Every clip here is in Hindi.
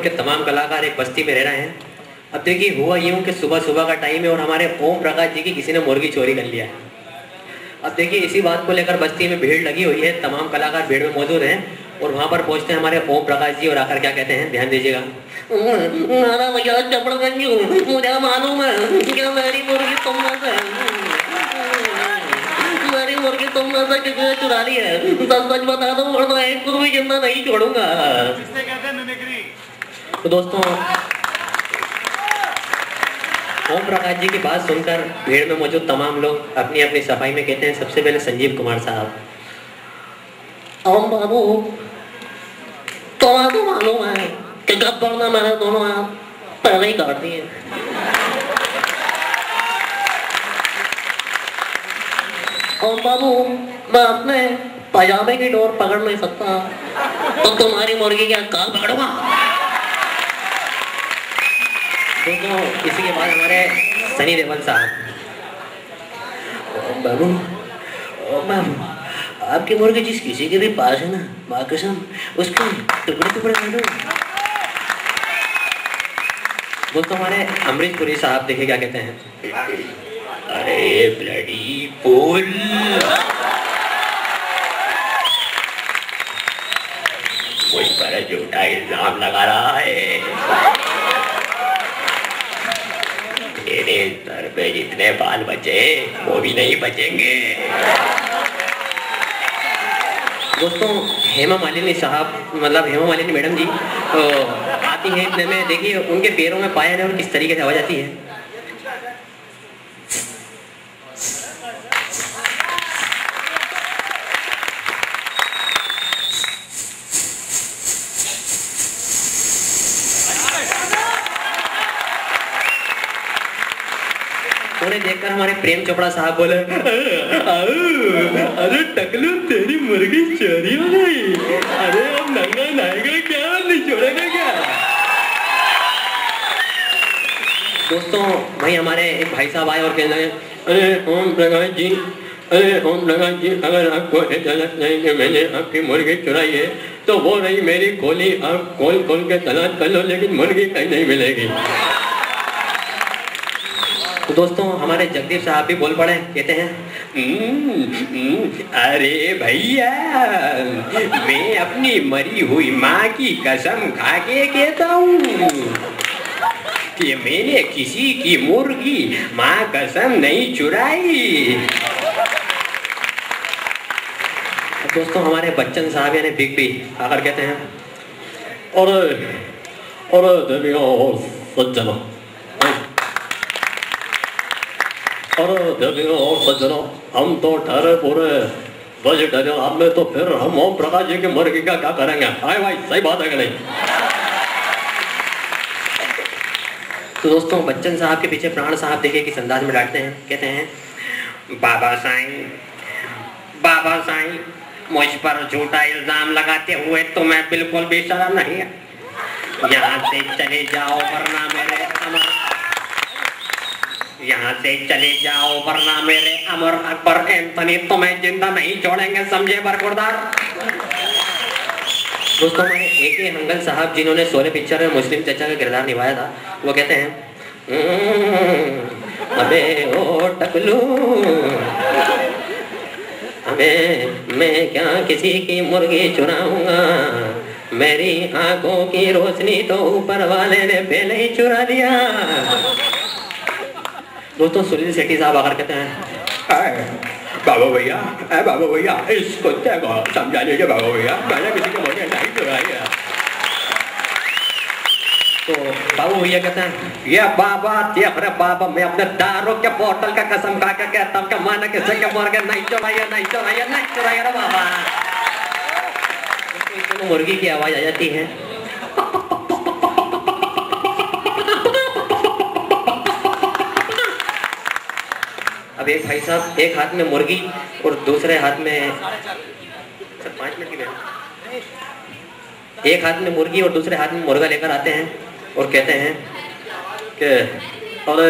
के तमाम कलाकार एक बस्ती में रह रहे हैं। अब देखिए हुआ यूँ कि सुबह सुबह का टाइम है और हमारे ओम प्रकाश जी की किसी ने मुर्गी चोरी कर लिया है। अब देखिए इसी बात को लेकर बस्ती में भीड़ लगी हुई है, तमाम कलाकार भीड़ में मौजूद हैं और वहाँ पर पहुँचते हैं हमारे ओम प्रकाश जी और आकर क्या कहते हैं, ध्यान दीजिएगा। भैया चपड़गंज मुझे मालूम है कि मेरी मुर्गी तुमने से किसी ने चुरा ली है। सच बता दो वरना एक को भी जिंदा नहीं छोड़ूंगा। तो दोस्तों ओम प्रकाश जी की बात सुनकर भीड़ में मौजूद तमाम लोग अपनी अपनी सफाई में कहते हैं। सबसे पहले संजीव कुमार साहब, ओम बाबू तुम्हें तो मालूम है कि गब्बर ने मेरे दोनों हाथ पहले ही काट दिए। ओम बाबू मैं अपने पजामे की डोर पकड़ नहीं सकता तो तुम्हारी मुर्गी क्या काल पकड़ूंगा। दोस्तों इसी के बाद हमारे सनी देओल साहब, बाबू आपकी मुर्गी जिस किसी के भी पास है ना, माँ कसम उसके टुकड़े टुकड़े कर दो। दोस्तों हमारे अमरीश पुरी साहब देखिए क्या कहते हैं। अरे ब्लडी फूल, मुझ पर झूठा इल्जाम लगा रहा है। तेरे सर पे जितने बाल बचे वो भी नहीं बचेंगे। दोस्तों हेमा मालिनी साहब मतलब हेमा मालिनी मैडम जी तो आती हैं इतने में देखिए उनके पैरों में पायल है और किस तरीके से आवाज आती है। उन्हें देखकर हमारे प्रेम चोपड़ा साहब बोले, अरे टकलू तेरी मुर्गी चोरी हो गई। अरे अब नंगा नाएगा क्या, नहीं छोड़ेगा क्या। दोस्तों भाई हमारे एक भाई साहब आए और कहने लगे, अरे ओम प्रकाश जी, अरे ओम प्रकाश जी अगर आपको गलत नहीं कि मैंने आपकी मुर्गी चुराई है तो वो रही मेरी खोली, आप खोल खोल के तलाश कर लो लेकिन मुर्गी कहीं नहीं मिलेगी। तो दोस्तों हमारे जगदीप साहब भी बोल पड़े, कहते हैं अरे भैया मैं अपनी मरी हुई माँ की कसम खा के कहता हूँ कि मैंने किसी की मुर्गी माँ कसम नहीं चुराई। दोस्तों हमारे बच्चन साहब यानी बिग बी आकर कहते हैं, और सज्जनों और सज्जनों हम तो ठहरे पूरे वेजिटेरियन में तो फिर हम ओम प्रकाश जी की मुर्गी का क्या करेंगे। हाय भाई सही बात है कि नहीं। तो दोस्तों बच्चन साहब के पीछे प्राण साहब देखिए किस अंदाज में डांटते हैं, कहते हैं बाबा साईं मुझ पर झूठा इल्जाम लगाते हुए तो मैं बिल्कुल भी शर्म नहीं है। यहाँ से चले जाओ वरना मेरे अमर अकबर एंथनी तुम्हें जिंदा नहीं छोड़ेंगे, समझे बरखुरदार। दोस्तों हमारे ए.के. हंगल साहब जिन्होंने शोले पिक्चर में मुस्लिम चचा का किरदार निभाया था वो कहते हैं, अबे ओ टकलू अबे मैं क्या किसी की मुर्गी चुराऊंगा, मेरी आंखों की रोशनी तो ऊपर वाले ने पहले ही चुरा दिया। दोस्तों सुनील शेट्टी साहब आकर कहते हैं, बाबू भैया इस कुत्ते को समझा लीजिए बाबू भैया, मैंने किसी को मुर्गी नहीं चुराई है। तो बाबू भैया कहते हैं, ये बाबा मैं अपने दारू के बोतल का कसम खा के कहता हूँ कि माना किसी के मुर्गे नहीं चुराई रे बाबा। तो मुर्गी की आवाज आ जाती है। अब एक भाई साहब एक हाथ में मुर्गी और दूसरे हाथ में 5 मिनट की बात, एक हाथ में मुर्गी और दूसरे हाथ में मुर्गा लेकर आते हैं और कहते हैं कि अरे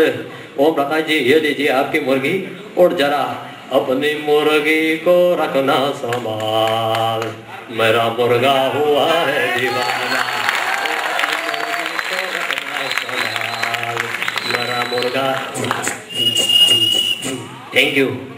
ओम प्रकाश जी ये लीजिए आपकी मुर्गी और जरा अपनी मुर्गी को रखना संभाल, मेरा मुर्गा हुआ है दीवाना। नमस्कार, थैंक यू।